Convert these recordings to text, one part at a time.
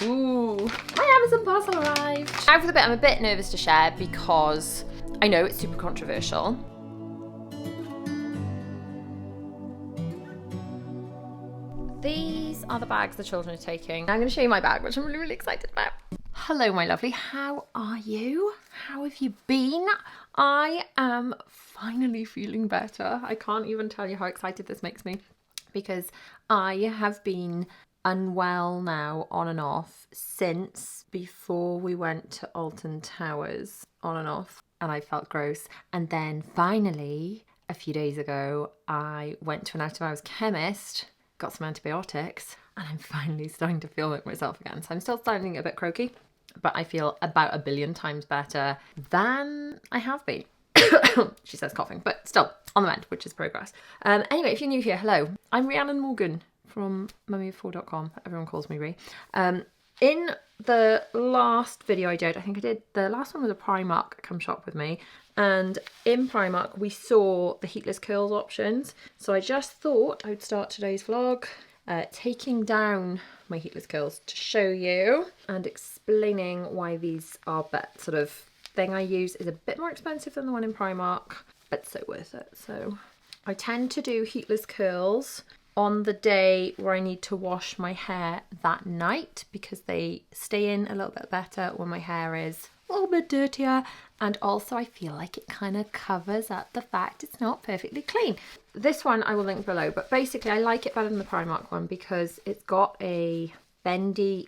Ooh, my Amazon parcel arrived. Now for the bit I'm a bit nervous to share because I know it's super controversial. These are the bags the children are taking. I'm going to show you my bag, which I'm really, really excited about. Hello, my lovely. How are you? How have you been? I am finally feeling better. I can't even tell you how excited this makes me because I have been unwell now on and off since before we went to Alton Towers, on and off, and I felt gross. And then finally, a few days ago, I went to an out-of-hours chemist, got some antibiotics, and I'm finally starting to feel like myself again. So I'm still sounding a bit croaky, but I feel about 1 billion times better than I have been. She says coughing, but still on the mend, which is progress. Anyway, if you're new here, hello. I'm Rhiannon Morgan from mummyoffour.com. Everyone calls me Rhi. In the last video I did, the last one was a Primark Come Shop With Me. And in Primark, we saw the heatless curls options. So I just thought I would start today's vlog taking down my heatless curls to show you and explaining why these are that sort of thing I use is a bit more expensive than the one in Primark, but so worth it. So I tend to do heatless curls on the day where I need to wash my hair that night because they stay in a little bit better when my hair is a little bit dirtier, and also I feel like it kind of covers up the fact it's not perfectly clean. This one I will link below, but basically I like it better than the Primark one because it's got a bendy,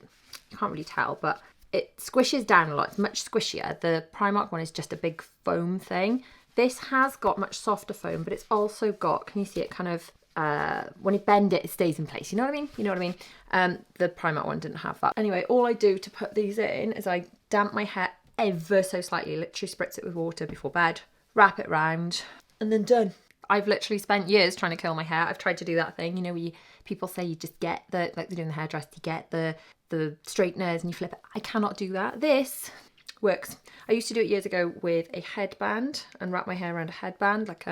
you can't really tell, but it squishes down a lot. It's much squishier. The Primark one is just a big foam thing. This has got much softer foam, but it's also got, can you see it kind of, when you bend it, it stays in place. You know what I mean? You know what I mean? The Primark one didn't have that. Anyway, all I do to put these in is I damp my hair ever so slightly, literally spritz it with water before bed, wrap it round, and then done. I've literally spent years trying to curl my hair. I've tried to do that thing, you know, where people say you just get like they do in the hairdresser, you get the straighteners and you flip it. I cannot do that. This works. I used to do it years ago with a headband and wrap my hair around a headband, like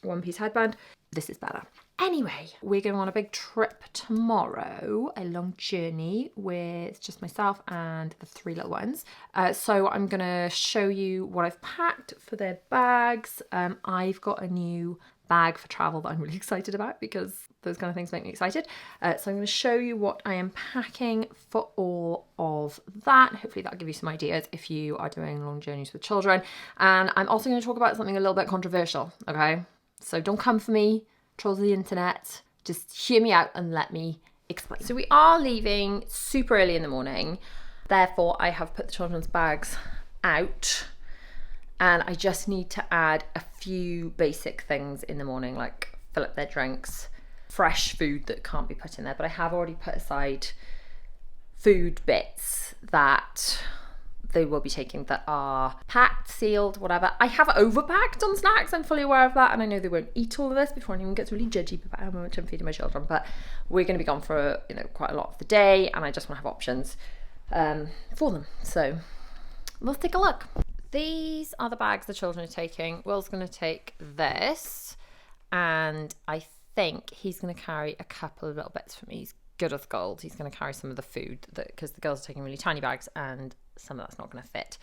one-piece headband. This is better. Anyway, we're going on a big trip tomorrow, a long journey with just myself and the 3 little ones. So I'm going to show you what I've packed for their bags. I've got a new bag for travel that I'm really excited about because those kind of things make me excited. So I'm going to show you what I am packing for all of that. Hopefully that'll give you some ideas if you are doing long journeys with children. And I'm also going to talk about something a little bit controversial, okay? So don't come for me, trolls of the internet. Just hear me out and let me explain. So we are leaving super early in the morning. Therefore, I have put the children's bags out. And I just need to add a few basic things in the morning, like fill up their drinks, fresh food that can't be put in there. But I have already put aside food bits that they will be taking that are packed, sealed, whatever. I have overpacked on snacks, I'm fully aware of that, and I know they won't eat all of this before anyone gets really judgy about how much I'm feeding my children, but we're going to be gone for quite a lot of the day, and I just want to have options for them. So let's take a look. These are the bags the children are taking. Will's going to take this, and I think he's going to carry a couple of little bits for me. He's good as gold. He's going to carry some of the food because the girls are taking really tiny bags and some of that's not going to fit.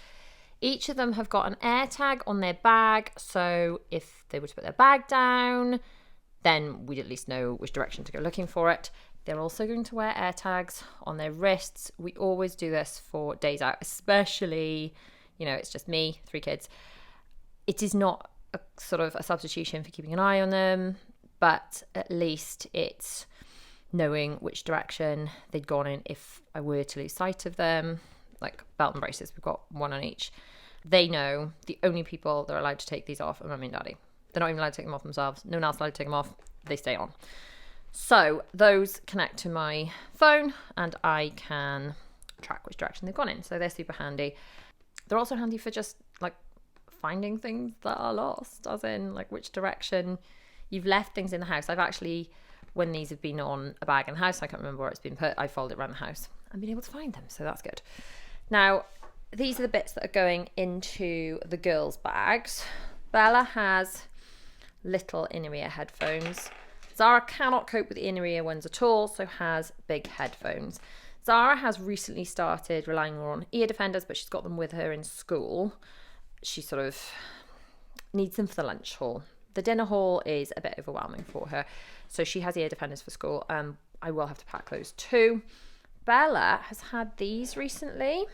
Each of them have got an air tag on their bag, so if they were to put their bag down, then we'd at least know which direction to go looking for it. They're also going to wear air tags on their wrists. We always do this for days out, especially, it's just me, 3 kids. It is not a sort of a substitution for keeping an eye on them, but at least it's knowing which direction they'd gone in if I were to lose sight of them. Like belt and braces, we've got one on each. They know the only people that are allowed to take these off are mummy and daddy. They're not even allowed to take them off themselves. No one else allowed to take them off. They stay on. So those connect to my phone and I can track which direction they've gone in. So they're super handy. They're also handy for just like finding things that are lost, as in like which direction you've left things in the house. I've actually, when these have been on a bag in the house, I can't remember where it's been put, I fold it around the house and been able to find them. So that's good. Now, these are the bits that are going into the girls' bags. Bella has little inner ear headphones. Zara cannot cope with the inner ear ones at all, so has big headphones. Zara has recently started relying more on ear defenders, but she's got them with her in school. She sort of needs them for the lunch haul. The dinner haul is a bit overwhelming for her. So she has ear defenders for school. I will have to pack those too. Bella has had these recently.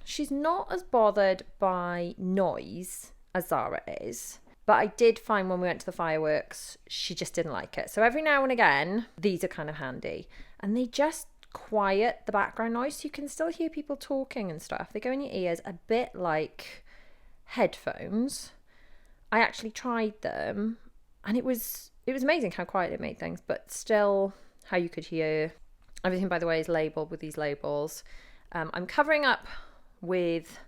She's not as bothered by noise as Zara is. But I did find when we went to the fireworks, she just didn't like it. So every now and again, these are kind of handy. And they just quiet the background noise, so you can still hear people talking and stuff. They go in your ears a bit like headphones. I actually tried them, and it was amazing how quiet it made things, but still how you could hear. Everything, by the way, is labelled with these labels. I'm covering up with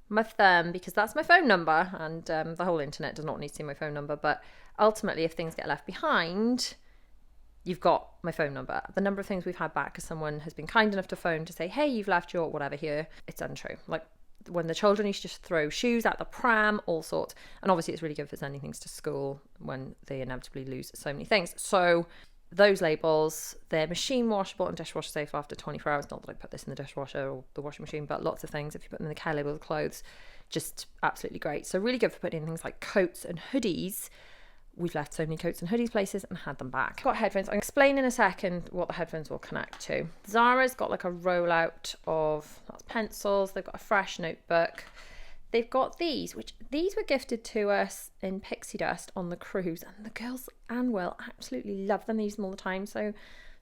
my thumb because that's my phone number, and the whole internet does not need to see my phone number, but ultimately if things get left behind, you've got my phone number. The number of things we've had back because someone has been kind enough to phone to say, hey, you've left your whatever here, it's untrue. Like when the children used to just throw shoes at the pram, all sorts. And obviously it's really good for sending things to school when they inevitably lose so many things. So those labels, they're machine washable and dishwasher safe after 24 hours. Not that I put this in the dishwasher or the washing machine, but lots of things. If you put them in the care label of clothes, just absolutely great. So really good for putting in things like coats and hoodies. We've left so many coats and hoodies places and had them back. Got headphones. I'll explain in a second what the headphones will connect to. Zara's got like a rollout of pencils. They've got a fresh notebook. They've got these, which these were gifted to us in pixie dust on the cruise, and the girls and Will absolutely love them. They use them all the time. So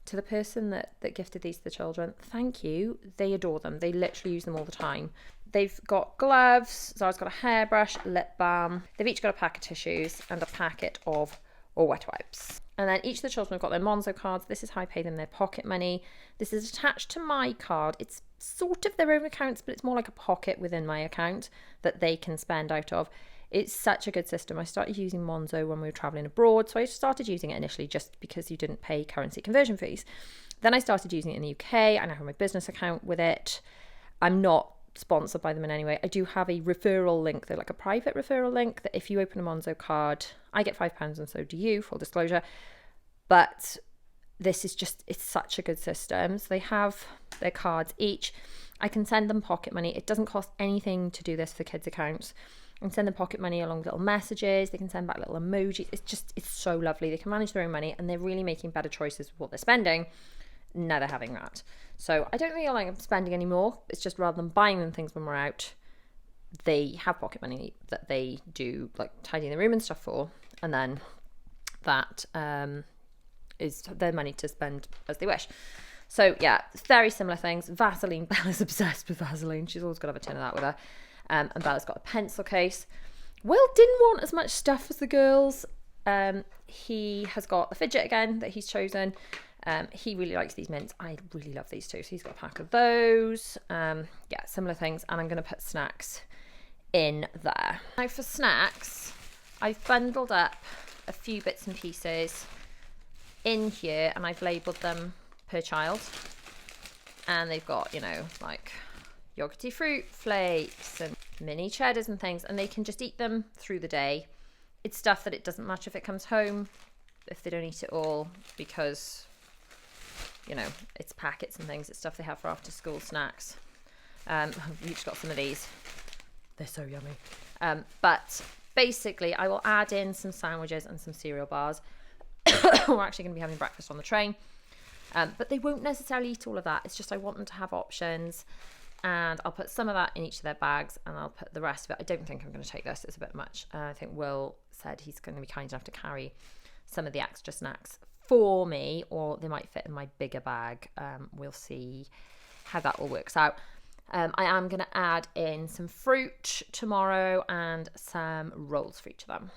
to the person that gifted these to the children, thank you. They adore them. They literally use them all the time. They've got gloves. Zara's got a hairbrush, lip balm. They've each got a pack of tissues and a packet of wet wipes. And then each of the children have got their Monzo cards. This is how I pay them their pocket money. This is attached to my card. It's sort of their own accounts, but it's more like a pocket within my account that they can spend out of. It's such a good system. I started using Monzo when we were traveling abroad. So I started using it initially just because you didn't pay currency conversion fees. Then I started using it in the UK. I now have my business account with it. I'm not sponsored by them in any way. I do have a referral link, though, like a private referral link, that if you open a Monzo card, I get £5 and so do you, full disclosure. But this is just, it's such a good system. So they have their cards each. I can send them pocket money. It doesn't cost anything to do this for kids' accounts. I can send them pocket money along with little messages. They can send back little emojis. It's so lovely. They can manage their own money, and they're really making better choices with what they're spending. Now they're having that. So I don't feel like I'm spending any more. It's just rather than buying them things when we're out, they have pocket money that they do like tidying the room and stuff for. And then that is their money to spend as they wish. So yeah, very similar things. Vaseline. Bella's obsessed with Vaseline. She's always got to have a tin of that with her. And Bella's got a pencil case. Will didn't want as much stuff as the girls. He has got a fidget again that he's chosen. He really likes these mints. I really love these too. So he's got a pack of those. Yeah, similar things. And I'm going to put snacks in there. Now for snacks, I've bundled up a few bits and pieces in here, and I've labelled them per child. And they've got, you know, like yogurty fruit flakes and mini cheddars and things, and they can just eat them through the day. It's stuff that it doesn't matter if it comes home, if they don't eat it all, because, you know, it's packets and things. It's stuff they have for after school snacks. We've each got some of these. They're so yummy. But basically I will add in some sandwiches and some cereal bars. We're actually going to be having breakfast on the train. But they won't necessarily eat all of that. It's just I want them to have options. And I'll put some of that in each of their bags, and I'll put the rest of it. I don't think I'm going to take this. It's a bit much. I think Will said he's going to be kind enough to carry some of the extra snacks for me, or they might fit in my bigger bag. We'll see how that all works out. I am going to add in some fruit tomorrow and some rolls for each of them.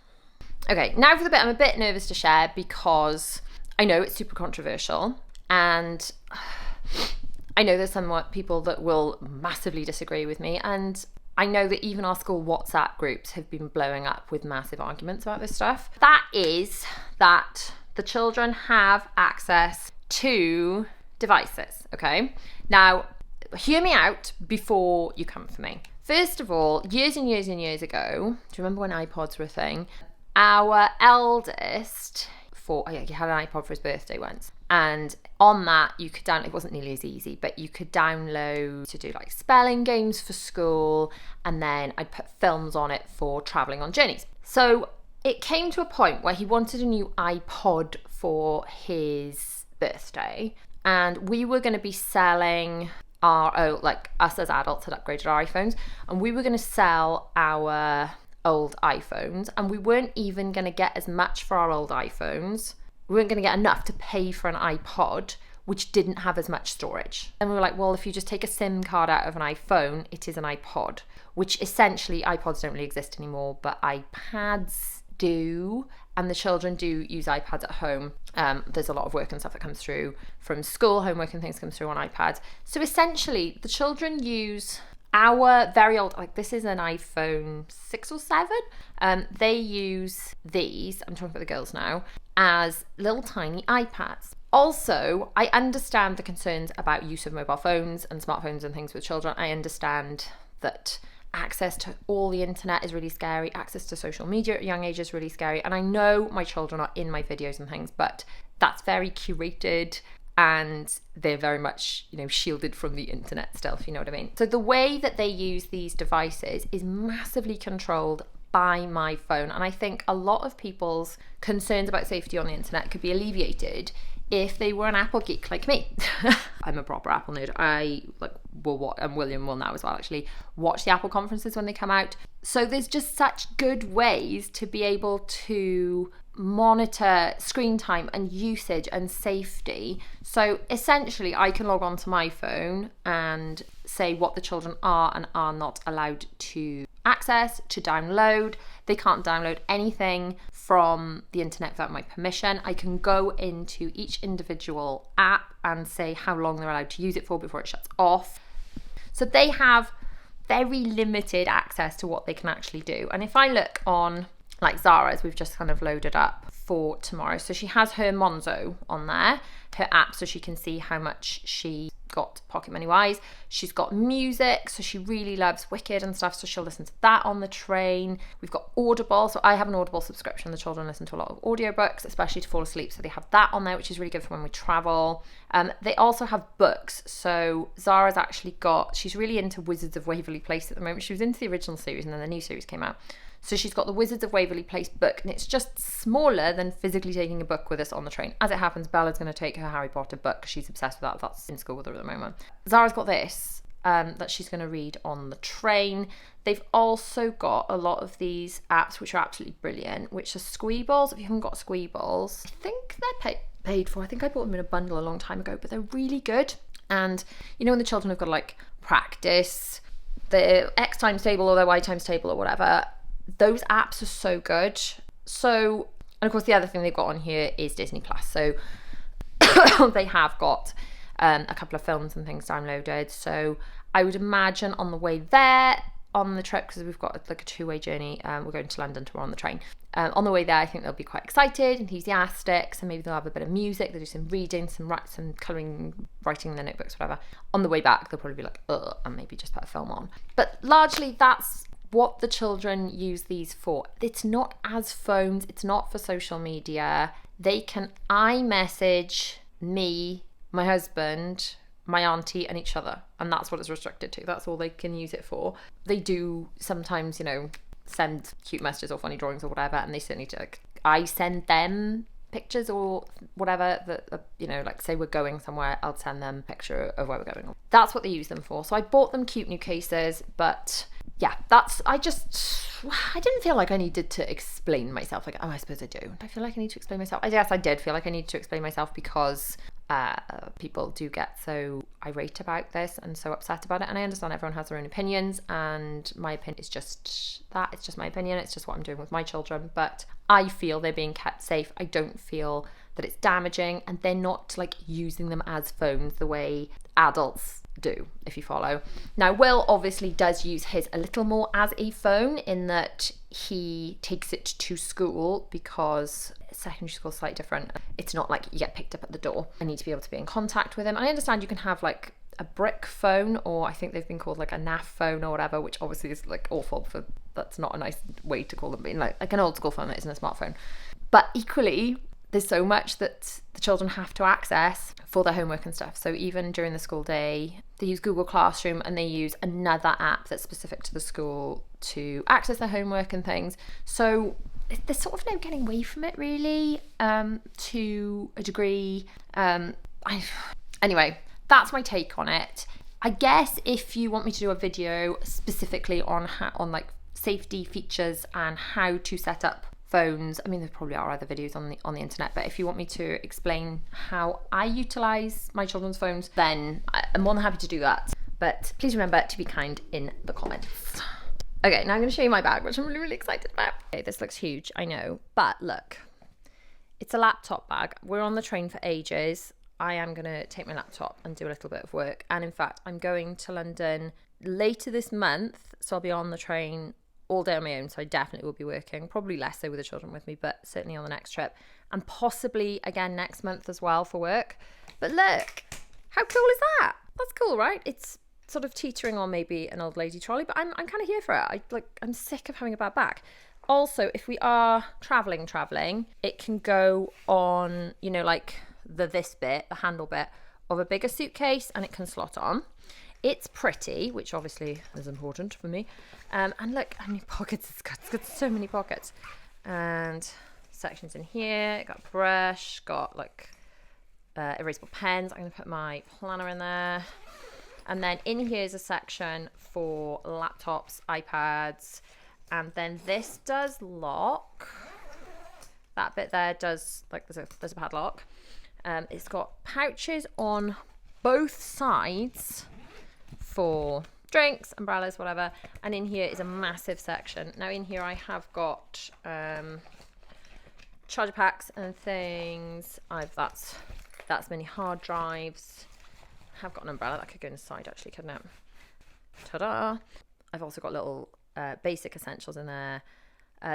Okay, now for the bit I'm a bit nervous to share because I know it's super controversial, and I know there's some people that will massively disagree with me, and I know that even our school WhatsApp groups have been blowing up with massive arguments about this stuff. That is that the children have access to devices, okay? Now, hear me out before you come for me. First of all, years and years and years ago, do you remember when iPods were a thing? Our eldest he had an iPod for his birthday once. And on that, you could download, it wasn't nearly as easy, but you could download to do like spelling games for school. And then I'd put films on it for traveling on journeys. So it came to a point where he wanted a new iPod for his birthday. And we were going to be selling us as adults had upgraded our iPhones. And we were going to sell our old iPhones. And we weren't even going to get as much for our old iPhones. We weren't going to get enough to pay for an iPod, which didn't have as much storage. And we were like, well, if you just take a SIM card out of an iPhone, it is an iPod, which essentially iPods don't really exist anymore, but iPads do. And the children do use iPads at home. There's a lot of work and stuff that comes through from school, homework and things come through on iPads. So essentially, the children use our very old, like this is an iPhone 6 or 7. They use these, I'm talking about the girls now, as little tiny iPads. Also, I understand the concerns about use of mobile phones and smartphones and things with children. I understand that access to all the internet is really scary. Access to social media at a young age is really scary. And I know my children are in my videos and things, but that's very curated and they're very much, shielded from the internet still, if you know what I mean. So the way that they use these devices is massively controlled by my phone. And I think a lot of people's concerns about safety on the internet could be alleviated if they were an Apple geek like me. I'm a proper Apple nerd. And William will now as well, actually, watch the Apple conferences when they come out. So there's just such good ways to be able to monitor screen time and usage and safety. So essentially, I can log onto my phone and say what the children are and are not allowed to access, to download. They can't download anything from the internet without my permission. I can go into each individual app and say how long they're allowed to use it for before it shuts off. So they have very limited access to what they can actually do. And if I look on like Zara's, we've just kind of loaded up for tomorrow. So she has her Monzo on there, her app, so she can see how much she got pocket money wise. She's got music, so she really loves Wicked and stuff, so she'll listen to that on the train. We've got Audible, so I have an Audible subscription. The children listen to a lot of audiobooks, especially to fall asleep, so they have that on there, which is really good for when we travel. They also have books, so Zara's actually she's really into Wizards of Waverly Place at the moment. She was into the original series and then the new series came out. So she's got the Wizards of Waverly Place book, and it's just smaller than physically taking a book with us on the train. As it happens, Bella's going to take her Harry Potter book because she's obsessed with that. That's in school with her at the moment. Zara's got this that she's going to read on the train. They've also got a lot of these apps which are absolutely brilliant, which are Squeeballs. If you haven't got Squeeballs, I think they're paid for. I think I bought them in a bundle a long time ago, but they're really good. And when the children have got to like practice the X times table or their Y times table or whatever, those apps are so good. So, and of course the other thing they've got on here is Disney Plus. So they have got a couple of films and things downloaded. So I would imagine on the way there on the trip, because we've got like a 2-way journey, we're going to London tomorrow on the train. On the way there, I think they'll be quite excited, enthusiastic. So maybe they'll have a bit of music, they'll do some reading, some colouring, writing in their notebooks, whatever. On the way back, they'll probably be like, ugh, and maybe just put a film on. But largely that's what the children use these for. It's not as phones, it's not for social media. They can iMessage me, my husband, my auntie and each other, and that's what it's restricted to. That's all they can use it for. They do sometimes, send cute messages or funny drawings or whatever, and they certainly do. I send them pictures or whatever that, like say we're going somewhere, I'll send them a picture of where we're going. That's what they use them for. So I bought them cute new cases, but yeah, I didn't feel like I needed to explain myself. Like, oh, I suppose I do. I feel like I need to explain myself. I guess I did feel like I needed to explain myself because people do get so irate about this and so upset about it. And I understand everyone has their own opinions, and my opinion is just that. It's just my opinion. It's just what I'm doing with my children. But I feel they're being kept safe. I don't feel that it's damaging, and they're not like using them as phones the way adults do, if you follow. Now, Will obviously does use his a little more as a phone in that he takes it to school, because secondary school is slightly different. It's not like you get picked up at the door. I need to be able to be in contact with him. And I understand you can have like a brick phone, or I think they've been called like a NAF phone or whatever, which obviously is like awful that's not a nice way to call them, being like an old school phone that isn't a smartphone. But equally, there's so much that the children have to access for their homework and stuff. So even during the school day, they use Google Classroom and they use another app that's specific to the school to access their homework and things. So there's sort of no getting away from it really, to a degree. Anyway, that's my take on it. I guess if you want me to do a video specifically on like safety features and how to set up phones, I mean there probably are other videos on the internet, but if you want me to explain how I utilize my children's phones, then I'm more than happy to do that. But please remember to be kind in the comments. Okay, now I'm going to show you my bag, which I'm really, really excited about. Okay, this looks huge, I know, but look, it's a laptop bag. We're on the train for ages. I am going to take my laptop and do a little bit of work. And in fact, I'm going to London later this month, so I'll be on the train all day on my own, so I definitely will be working, probably less so with the children with me, but certainly on the next trip, and possibly again next month as well for work. But look, how cool is that? That's cool, right? It's sort of teetering on maybe an old lady trolley, but I'm kind of here for it. I'm sick of having a bad back. Also, if we are traveling, it can go on, you know, like this bit, the handle bit of a bigger suitcase, and it can slot on. It's pretty, which obviously is important for me. And look how many pockets it's got so many pockets. And sections in here, got a brush, got like erasable pens. I'm going to put my planner in there. And then in here is a section for laptops, iPads. And then this does lock. That bit there does, like there's a padlock. It's got pouches on both sides for drinks, umbrellas, whatever. And in here is a massive section. Now in here I have got charger packs and things. That's many hard drives. I have got an umbrella that could go inside actually, couldn't it? Ta-da! I've also got little basic essentials in there.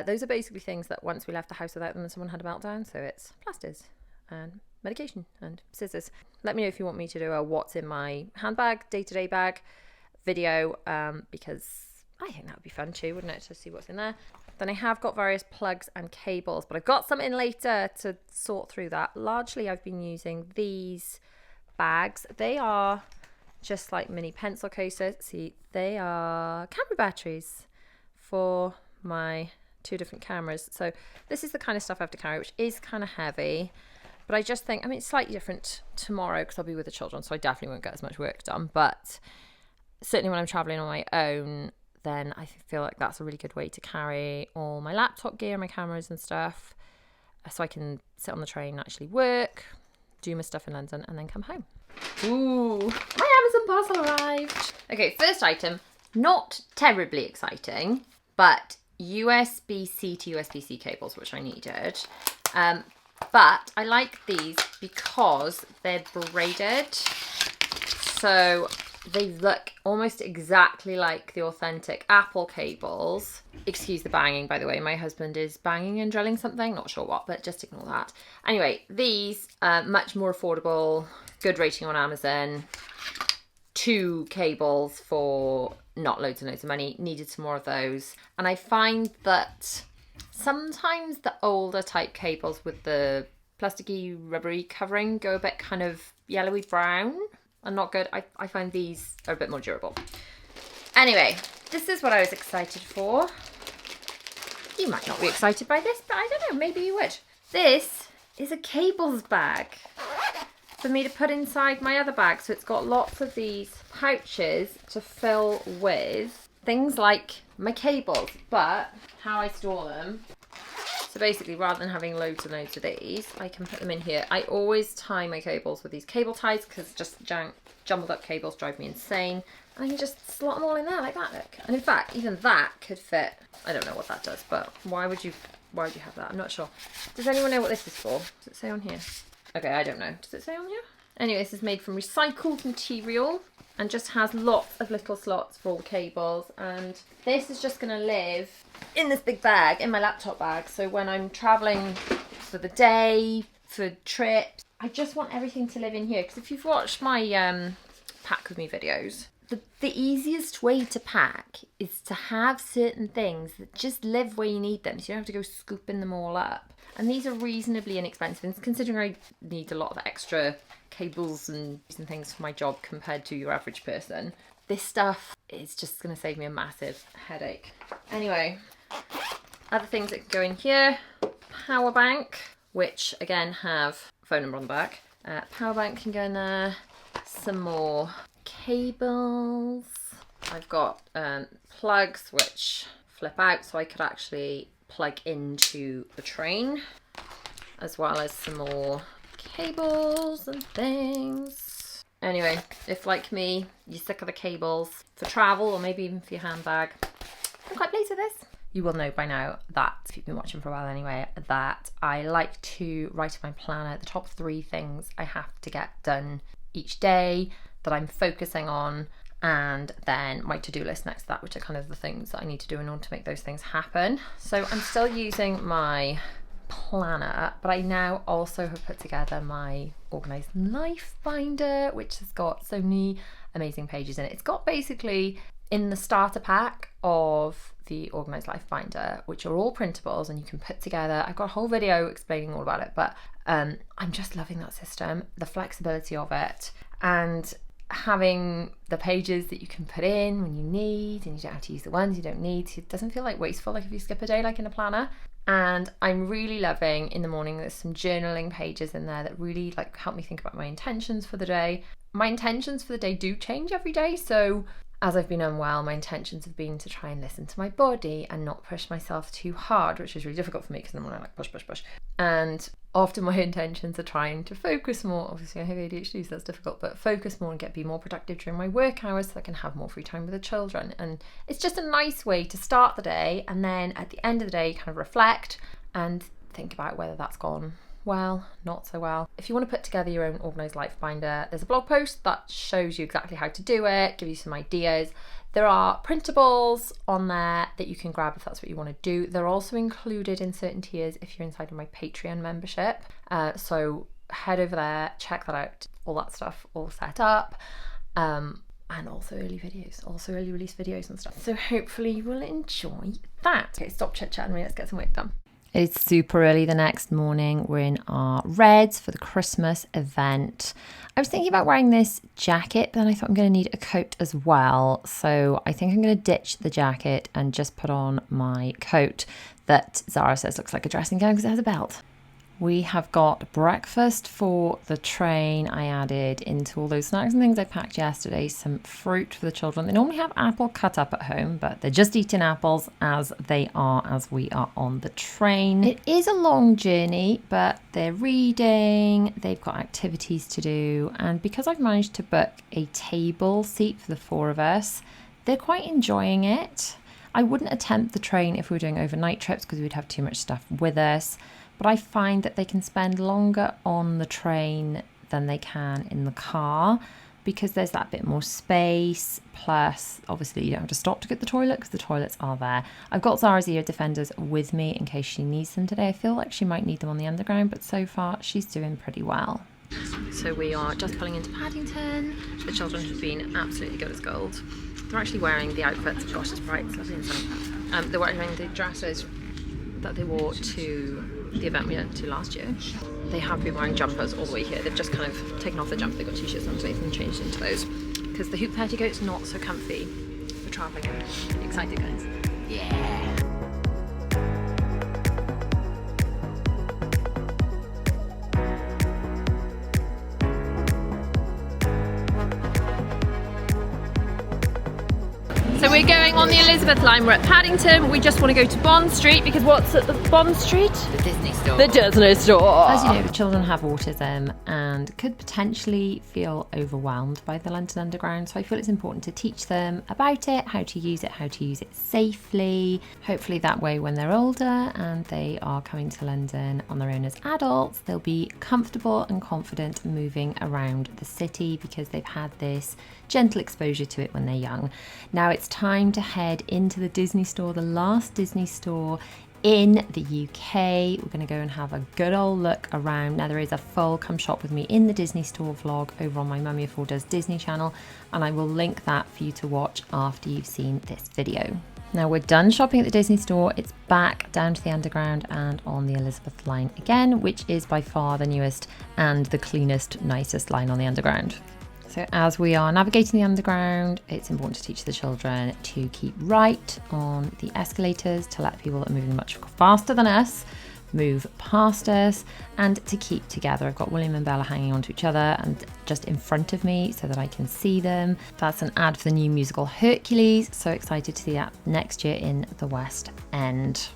Those are basically things that once we left the house without them, someone had a meltdown. So it's plasters and medication and scissors. Let me know if you want me to do a what's in my handbag, day-to-day bag video, because I think that would be fun too, wouldn't it, to see what's in there. Then I have got various plugs and cables, but I've got something later to sort through that. Largely I've been using these bags. They are just like mini pencil cases. See, they are camera batteries for my 2 different cameras. So this is the kind of stuff I have to carry, which is kind of heavy. But I just think, I mean, it's slightly different tomorrow because I'll be with the children, so I definitely won't get as much work done. But certainly when I'm traveling on my own, then I feel like that's a really good way to carry all my laptop gear, my cameras and stuff, so I can sit on the train and actually work, do my stuff in London, and then come home. Ooh, my Amazon parcel arrived. Okay, first item, not terribly exciting, but USB-C to USB-C cables, which I needed. But I like these because they're braided. So they look almost exactly like the authentic Apple cables. Excuse the banging, by the way. My husband is banging and drilling something. Not sure what, but just ignore that. Anyway, these are much more affordable. Good rating on Amazon. 2 cables for not loads and loads of money. Needed some more of those. And I find that sometimes the older type cables with the plasticky rubbery covering go a bit kind of yellowy brown and not good. I find these are a bit more durable. Anyway, this is what I was excited for. You might not be excited by this, but I don't know, maybe you would. This is a cables bag for me to put inside my other bag. So it's got lots of these pouches to fill with things like my cables, but how I store them. So basically, rather than having loads and loads of these, I can put them in here. I always tie my cables with these cable ties because just jumbled up cables drive me insane. And I can just slot them all in there like that, look. And in fact, even that could fit. I don't know what that does, but why would you have that? I'm not sure. Does anyone know what this is for? Does it say on here? Okay, I don't know. Does it say on here? Anyway, this is made from recycled material and just has lots of little slots for all the cables. And this is just going to live in this big bag, in my laptop bag. So when I'm traveling for the day, for trips, I just want everything to live in here. Because if you've watched my pack with me videos, The easiest way to pack is to have certain things that just live where you need them, so you don't have to go scooping them all up. And these are reasonably inexpensive, and considering I need a lot of extra cables and things for my job compared to your average person, this stuff is just going to save me a massive headache. Anyway, other things that can go in here: power bank, which again have phone number on the back. Power bank can go in there. Some more cables. I've got plugs which flip out, so I could actually plug into the train, as well as some more cables and things. Anyway, if like me, you're sick of the cables for travel or maybe even for your handbag, I'm quite pleased with this. You will know by now that, if you've been watching for a while anyway, that I like to write in my planner the top 3 things I have to get done each day that I'm focusing on, and then my to-do list next to that, which are kind of the things that I need to do in order to make those things happen. So I'm still using my planner, but I now also have put together my organised life binder, which has got so many amazing pages in it. It's got basically in the starter pack of the organised life binder, which are all printables and you can put together. I've got a whole video explaining all about it, but I'm just loving that system, the flexibility of it, and having the pages that you can put in when you need, and you don't have to use the ones you don't need. So it doesn't feel like wasteful, like if you skip a day like in a planner. And I'm really loving, in the morning, there's some journaling pages in there that really like help me think about my intentions for the day. My intentions for the day do change every day, so as I've been unwell, my intentions have been to try and listen to my body and not push myself too hard, which is really difficult for me because I'm like push. And often my intentions are trying to focus more. Obviously I have ADHD, so that's difficult, but focus more and be more productive during my work hours so I can have more free time with the children. And it's just a nice way to start the day, and then at the end of the day kind of reflect and think about whether that's gone well, not so well. If you want to put together your own organised life binder, there's a blog post that shows you exactly how to do it, give you some ideas. There are printables on there that you can grab if that's what you want to do. They're also included in certain tiers if you're inside of my Patreon membership. So head over there, check that out, all that stuff all set up. And also early release videos and stuff. So hopefully you will enjoy that. Okay, stop chit-chatting, let's get some work done. It's super early the next morning. We're in our reds for the Christmas event. I was thinking about wearing this jacket, but then I thought I'm going to need a coat as well. So I think I'm going to ditch the jacket and just put on my coat that Zara says looks like a dressing gown because it has a belt. We have got breakfast for the train. I added into all those snacks and things I packed yesterday some fruit for the children. They normally have apple cut up at home, but they're just eating apples as we are on the train. It is a long journey, but they're reading, they've got activities to do, and because I've managed to book a table seat for the 4 of us, they're quite enjoying it. I wouldn't attempt the train if we were doing overnight trips because we'd have too much stuff with us. But I find that they can spend longer on the train than they can in the car because there's that bit more space. Plus, obviously, you don't have to stop to get the toilet because the toilets are there. I've got Zara's ear defenders with me in case she needs them today. I feel like she might need them on the underground, but so far she's doing pretty well. So we are just pulling into Paddington. The children have been absolutely good as gold. They're actually wearing the outfits. Gosh, it's bright. It's lovely and sunny. They're wearing the dresses that they wore to the event we went to last year. They have been wearing jumpers all the way here. They've just kind of taken off the jumper. They've got t-shirts underneath and changed into those because the hoop petticoat's not so comfy for travelling. Excited, guys? Yeah! So we're going on the Elizabeth line. We're at Paddington. We just want to go to Bond Street because what's at the Bond Street? The Disney store. The Disney store. As you know, the children have autism and could potentially feel overwhelmed by the London Underground. So I feel it's important to teach them about it, how to use it safely. Hopefully that way when they're older and they are coming to London on their own as adults, they'll be comfortable and confident moving around the city because they've had this gentle exposure to it when they're young. Now it's time to head into the Disney store, the last Disney store in the UK. We're going to go and have a good old look around. Now there is a full come shop with me in the Disney store vlog over on my Mummy of 4 Does Disney channel, and I will link that for you to watch after you've seen this video. Now we're done shopping at the Disney store. It's back down to the Underground and on the Elizabeth line again, which is by far the newest and the cleanest, nicest line on the Underground. So as we are navigating the Underground, it's important to teach the children to keep right on the escalators, to let people that are moving much faster than us move past us, and to keep together. I've got William and Bella hanging onto each other and just in front of me so that I can see them. That's an ad for the new musical Hercules. So excited to see that next year in the West End.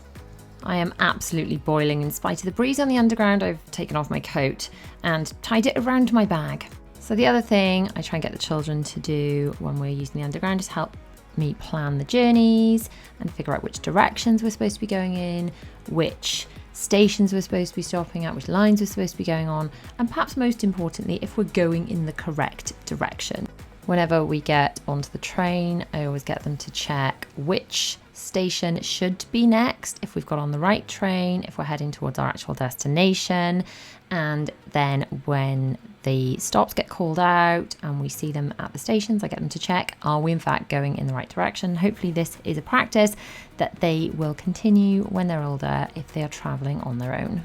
I am absolutely boiling. In spite of the breeze on the Underground, I've taken off my coat and tied it around my bag. So the other thing I try and get the children to do when we're using the Underground is help me plan the journeys and figure out which directions we're supposed to be going in, which stations we're supposed to be stopping at, which lines we're supposed to be going on, and perhaps most importantly, if we're going in the correct direction. Whenever we get onto the train, I always get them to check which station should be next, if we've got on the right train, if we're heading towards our actual destination, and then when the stops get called out and we see them at the stations, I get them to check, are we in fact going in the right direction? Hopefully this is a practice that they will continue when they're older if they are travelling on their own.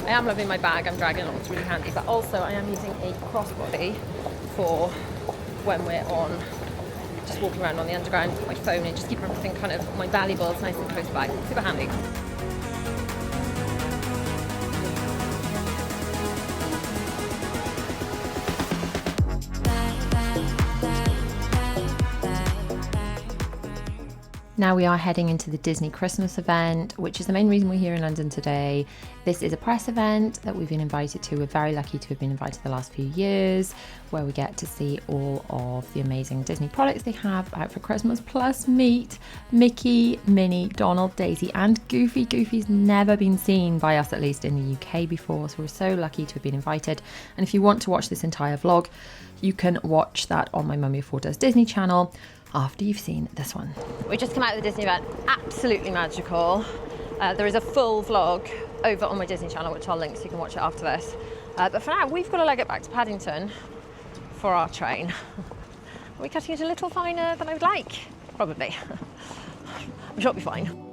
I am loving my bag, I'm dragging along, it's really handy, but also I am using a crossbody for when we're on, just walking around on the Underground, put my phone in, just keep everything kind of, my valuables nice and close by, super handy. Now we are heading into the Disney Christmas event, which is the main reason we're here in London today. This is a press event that we've been invited to. We're very lucky to have been invited the last few years, where we get to see all of the amazing Disney products they have out for Christmas, plus meet Mickey, Minnie, Donald, Daisy and Goofy. Goofy's never been seen by us, at least in the UK before, so we're so lucky to have been invited. And if you want to watch this entire vlog, you can watch that on my Mummy of 4 Does Disney channel after you've seen this one. We just come out of the Disney event, absolutely magical. There is a full vlog over on my Disney channel, which I'll link so you can watch it after this. But for now, we've got to leg it back to Paddington for our train. Are we cutting it a little finer than I would like? Probably. I'm sure it'll be fine.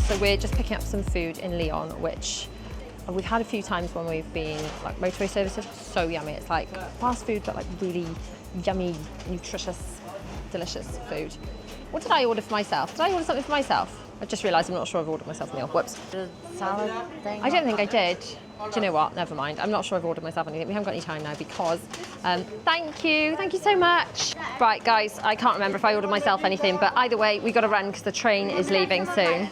So we're just picking up some food in Lyon, which we've had a few times when we've been like motorway services. So yummy. It's like fast food, but like really yummy, nutritious, delicious food. What did I order for myself? Did I order something for myself? I just realised I'm not sure I've ordered myself a meal. Whoops. The salad thing? I don't think I did. Do you know what? Never mind. I'm not sure I've ordered myself anything. We haven't got any time now because, thank you so much. Right, guys, I can't remember if I ordered myself anything, but either way, we got to run because the train is leaving soon.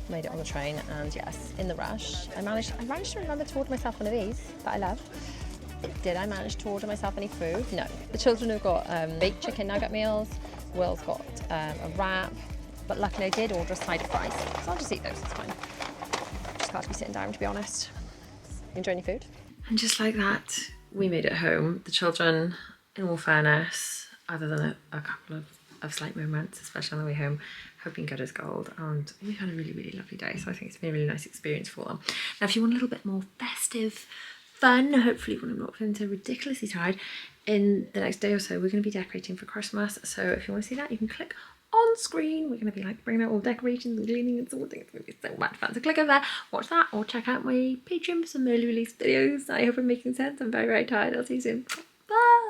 Made it on the train, and yes, in the rush, I managed to remember to order myself one of these that I love. Did I manage to order myself any food? No. The children have got baked chicken nugget meals. Will's got a wrap, but luckily I did order a side of fries, so I'll just eat those. It's fine. Just glad to be sitting down, to be honest. Enjoy any food? And just like that, we made it home. The children, in all fairness, other than a couple of slight moments, especially on the way home, have been good as gold, and we had a really, really lovely day. So I think it's been a really nice experience for them. Now, if you want a little bit more festive fun, hopefully when I'm not feeling so ridiculously tired, in the next day or so, we're going to be decorating for Christmas. So if you want to see that, you can click on screen. We're going to be like bringing out all decorations and cleaning and sorting. It's going to be so much fun. So click over there, watch that, or check out my Patreon for some early release videos. I hope I'm making sense. I'm very, very tired. I'll see you soon. Bye.